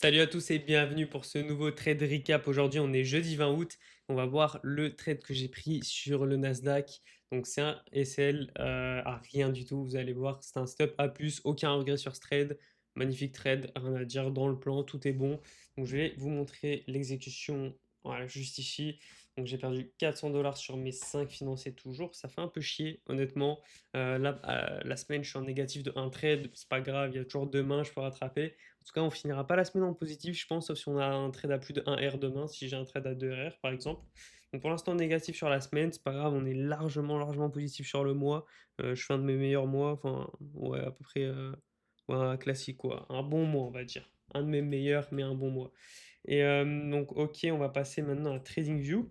Salut à tous et bienvenue pour ce nouveau trade recap. Aujourd'hui, on est jeudi 20 août. On va voir le trade que j'ai pris sur le Nasdaq. Donc, c'est un SL à rien du tout. Vous allez voir, c'est un stop à plus. Aucun regret sur ce trade. Magnifique trade, rien à dire dans le plan, tout est bon. Donc, je vais vous montrer l'exécution, voilà, juste ici. Donc, j'ai perdu 400 dollars sur mes 5 financés toujours. Ça fait un peu chier, honnêtement. Là, la semaine, je suis en négatif de un trade. C'est pas grave, il y a toujours demain, je peux rattraper. En tout cas, on finira pas la semaine en positif, je pense, sauf si on a un trade à plus de 1 R demain, si j'ai un trade à 2 R par exemple. Donc pour l'instant, négatif sur la semaine, c'est pas grave, on est largement positif sur le mois. Je fais un de mes meilleurs mois, enfin, ouais, à peu près, ouais, un classique quoi. Un bon mois, on va dire. Un de mes meilleurs, mais un bon mois. Et donc, ok, on va passer maintenant à TradingView.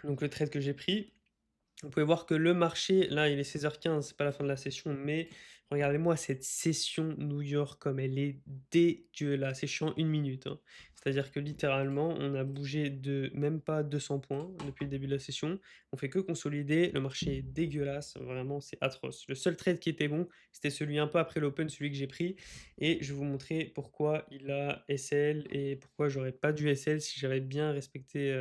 Donc le trade que j'ai pris. Vous pouvez voir que le marché, là, il est 16h15, c'est pas la fin de la session, mais regardez-moi cette session New York comme elle est dégueulasse. C'est chiant une minute, hein. C'est-à-dire que littéralement, on a bougé de même pas 200 points depuis le début de la session. On fait que consolider. Le marché est dégueulasse. Vraiment, c'est atroce. Le seul trade qui était bon, c'était celui un peu après l'open, celui que j'ai pris. Et je vais vous montrer pourquoi il a SL et pourquoi j'aurais pas dû SL si j'avais bien respecté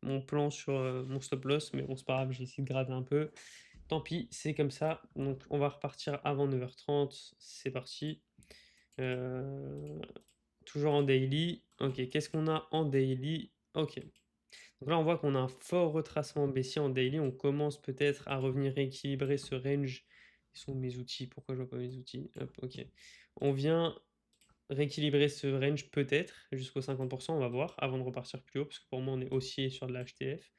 mon plan sur mon stop loss, mais bon, c'est pas grave, j'ai essayé de gratter un peu. Tant pis, c'est comme ça. Donc, on va repartir avant 9h30. C'est parti. Euh, toujours en daily. Ok, qu'est-ce qu'on a en daily? Ok. Donc là, on voit qu'on a un fort retracement baissier en daily. On commence peut-être à revenir rééquilibrer ce range. Ils sont mes outils. Pourquoi je vois pas mes outils? Hop, ok. On vient rééquilibrer ce range peut-être jusqu'au 50%, on va voir, avant de repartir plus haut, parce que pour moi on est haussier sur de la HTF.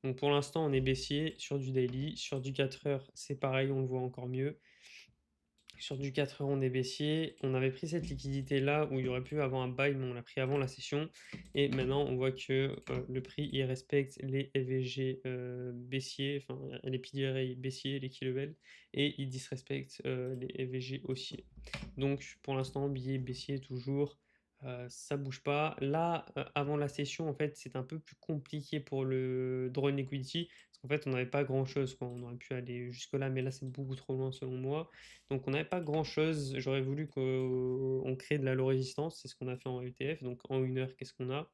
Donc pour l'instant on est baissier sur du daily, sur du 4 heures c'est pareil, on le voit encore mieux. Sur du 4 heures on est baissier, on avait pris cette liquidité là où il y aurait pu avoir un buy, mais on l'a pris avant la session. Et maintenant on voit que le prix il respecte les EVG baissiers, enfin les PDRA baissiers, les key level, et il disrespecte les EVG haussiers. Donc pour l'instant, billet baissier toujours, ça bouge pas. Là, avant la session, en fait, c'est un peu plus compliqué pour le drone liquidity, parce qu'en fait, on n'avait pas grand-chose, quoi. On aurait pu aller jusque-là, mais là, c'est beaucoup trop loin selon moi. Donc on n'avait pas grand-chose. J'aurais voulu qu'on crée de la low résistance, c'est ce qu'on a fait en ETF. Donc en une heure, qu'est-ce qu'on a?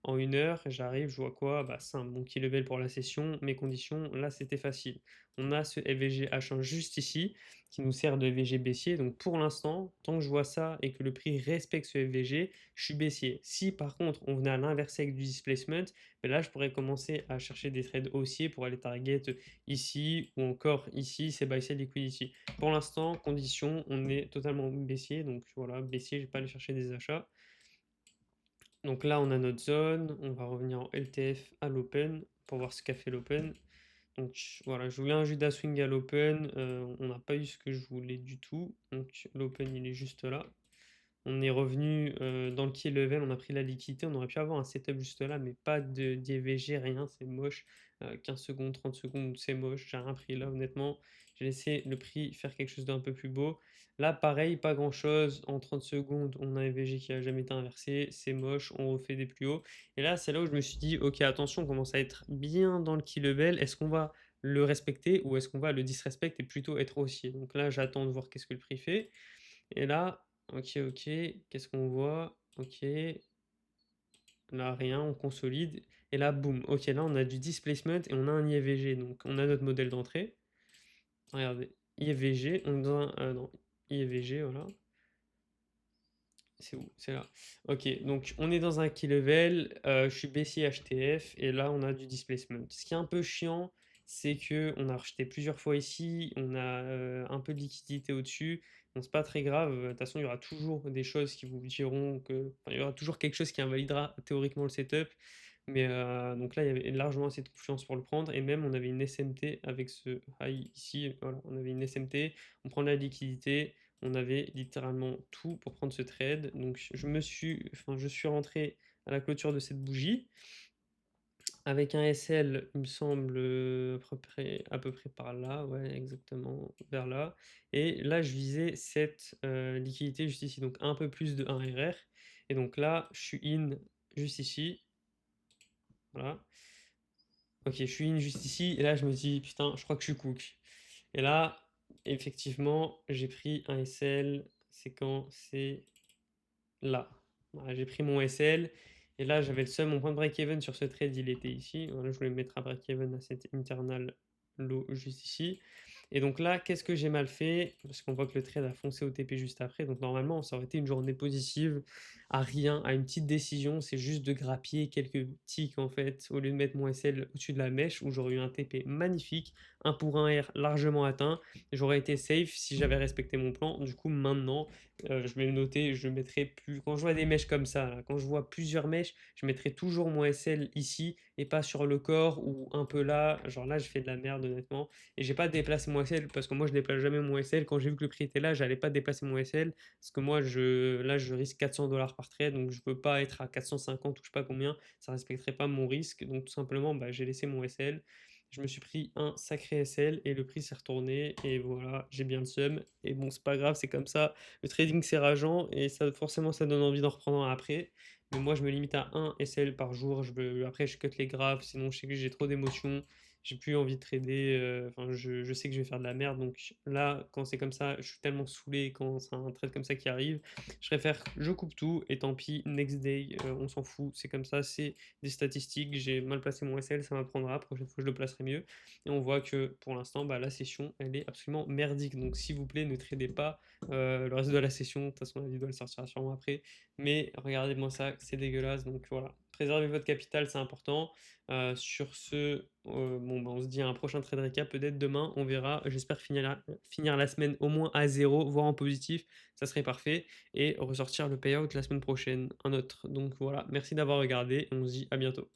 En une heure, j'arrive, je vois quoi? Bah, simple, mon key level pour la session, mes conditions, là c'était facile. On a ce FVG H1 juste ici, qui nous sert de FVG baissier. Donc pour l'instant, tant que je vois ça et que le prix respecte ce FVG, je suis baissier. Si par contre on venait à l'inverse avec du displacement, ben là je pourrais commencer à chercher des trades haussiers pour aller target ici ou encore ici, c'est buy side liquidity. Pour l'instant, condition, on est totalement baissier. Donc voilà, baissier, je vais pas aller chercher des achats. Donc là, on a notre zone. On va revenir en LTF à l'open pour voir ce qu'a fait l'open. Donc voilà, je voulais un Judas Swing à l'open. On n'a pas eu ce que je voulais du tout. Donc l'open, il est juste là. On est revenu dans le key level, on a pris la liquidité, on aurait pu avoir un setup juste là, mais pas de d'IVG, rien, c'est moche. 15 secondes, 30 secondes, c'est moche, j'ai rien pris là, honnêtement. J'ai laissé le prix faire quelque chose d'un peu plus beau. Là, pareil, pas grand chose. En 30 secondes, on a un IVG qui a jamais été inversé, c'est moche, on refait des plus hauts. Et là, c'est là où je me suis dit, ok, attention, on commence à être bien dans le key level. Est-ce qu'on va le respecter ou est-ce qu'on va le disrespect et plutôt être haussier? Donc là, j'attends de voir qu'est-ce que le prix fait. Et là, ok, ok, qu'est-ce qu'on voit? Ok, là rien, on consolide. Et là, boum, ok, là on a du displacement et on a un IFVG. Donc on a notre modèle d'entrée. Regardez, IFVG, on est dans un. Non, IFVG, voilà. C'est où? C'est là. Ok, donc on est dans un key level, je suis baissier HTF et là on a du displacement. Ce qui est un peu chiant, c'est que on a rejeté plusieurs fois ici, on a un peu de liquidité au-dessus. Bon, c'est pas très grave, de toute façon il y aura toujours des choses qui vous diront que. Enfin, il y aura toujours quelque chose qui invalidera théoriquement le setup. Mais donc là il y avait largement assez de confiance pour le prendre et même on avait une SMT avec ce high ici, voilà, on avait une SMT, on prend la liquidité. On avait littéralement tout pour prendre ce trade. Donc je suis rentré à la clôture de cette bougie avec un SL, il me semble à peu près par là, ouais, exactement vers là. Et là, je visais cette liquidité juste ici, donc un peu plus de 1 RR. Et donc là, je suis in juste ici, voilà. Ok, je suis in juste ici, et là, je me dis, putain, je crois que je suis cook. Et là, effectivement, j'ai pris un SL, c'est quand? C'est là. Voilà, j'ai pris mon SL et là, j'avais le seum, mon point de break-even sur ce trade, il était ici. Voilà, je voulais me mettre à break-even à cette internal low juste ici. Et donc là, qu'est-ce que j'ai mal fait? Parce qu'on voit que le trade a foncé au TP juste après. Donc normalement, ça aurait été une journée positive à rien, à une petite décision. C'est juste de grappiller quelques ticks en fait, au lieu de mettre mon SL au-dessus de la mèche où j'aurais eu un TP magnifique, un pour un R largement atteint. J'aurais été safe si j'avais respecté mon plan. Du coup, maintenant, je vais le noter, je mettrai plus. Quand je vois des mèches comme ça, là, quand je vois plusieurs mèches, je mettrai toujours mon SL ici et pas sur le corps ou un peu là. Genre là, je fais de la merde honnêtement. Et j'ai pas déplacé mon SL parce que moi, je déplace jamais mon SL. Quand j'ai vu que le prix était là, j'allais pas déplacer mon SL parce que moi, là, je risque 400 dollars par trade, donc je peux pas être à 450 ou je sais pas combien. Ça respecterait pas mon risque. Donc tout simplement, bah, j'ai laissé mon SL. Je me suis pris un sacré SL et le prix s'est retourné et voilà, j'ai bien le seum. Et bon, c'est pas grave, c'est comme ça. Le trading, c'est rageant et ça, forcément, ça donne envie d'en reprendre un après. Mais moi, je me limite à un SL par jour. Après, je cut les graphes, sinon je sais que j'ai trop d'émotions. J'ai plus envie de trader. Enfin, je sais que je vais faire de la merde. Donc là, quand c'est comme ça, je suis tellement saoulé quand c'est un trade comme ça qui arrive. Je préfère, je coupe tout et tant pis, next day, on s'en fout. C'est comme ça, c'est des statistiques. J'ai mal placé mon SL, ça m'apprendra. Prochaine fois, je le placerai mieux. Et on voit que pour l'instant, bah, la session, elle est absolument merdique. Donc s'il vous plaît, ne tradez pas le reste de la session. De toute façon, la vidéo elle sortira sûrement après. Mais regardez-moi ça, c'est dégueulasse. Donc voilà, préservez votre capital, c'est important. Sur ce, bon, bah, on se dit à un prochain trade récap, peut-être demain, on verra. J'espère finir la semaine au moins à zéro, voire en positif, ça serait parfait. Et ressortir le payout la semaine prochaine, un autre. Donc voilà, merci d'avoir regardé et on se dit à bientôt.